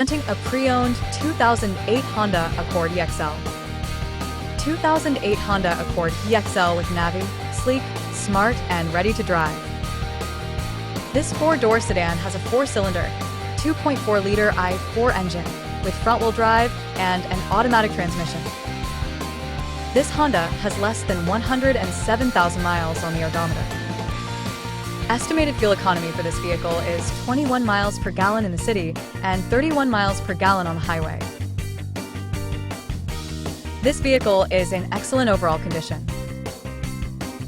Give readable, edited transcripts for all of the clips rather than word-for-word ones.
Presenting a pre-owned 2008 Honda Accord EXL. 2008 Honda Accord EXL with Navi, sleek, smart, and ready to drive. This four-door sedan has a four-cylinder, 2.4-liter i4 engine with front-wheel drive and an automatic transmission. This Honda has less than 107,000 miles on the odometer. Estimated fuel economy for this vehicle is 21 miles per gallon in the city and 31 miles per gallon on the highway. This vehicle is in excellent overall condition.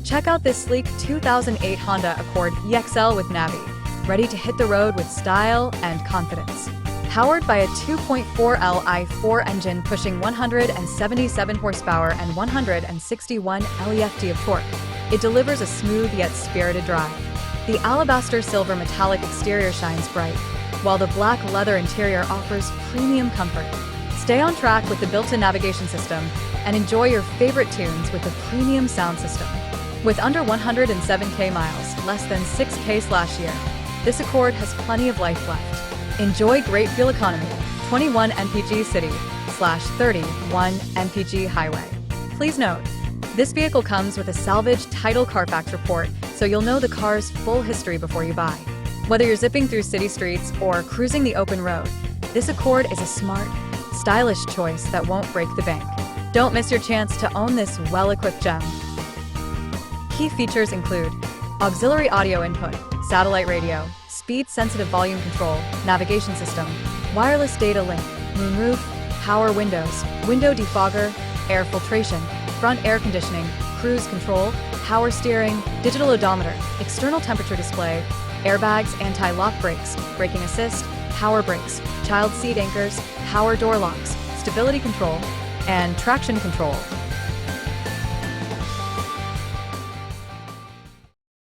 Check out this sleek 2008 Honda Accord EXL with Navi, ready to hit the road with style and confidence. Powered by a 2.4L i4 engine pushing 177 horsepower and 161 left of torque, it delivers a smooth yet spirited drive. The alabaster silver metallic exterior shines bright, while the black leather interior offers premium comfort. Stay on track with the built-in navigation system and enjoy your favorite tunes with the premium sound system. With under 107K miles, less than 6K/year, this Accord has plenty of life left. Enjoy great fuel economy, 21 mpg city/31 mpg highway. Please note, this vehicle comes with a salvage title Carfax report, so you'll know the car's full history before you buy. Whether you're zipping through city streets or cruising the open road, this Accord is a smart, stylish choice that won't break the bank. Don't miss your chance to own this well-equipped gem. Key features include auxiliary audio input, satellite radio, speed-sensitive volume control, navigation system, wireless data link, moonroof, power windows, window defogger, air filtration, front air conditioning, cruise control, power steering, digital odometer, external temperature display, airbags, anti-lock brakes, braking assist, power brakes, child seat anchors, power door locks, stability control, and traction control.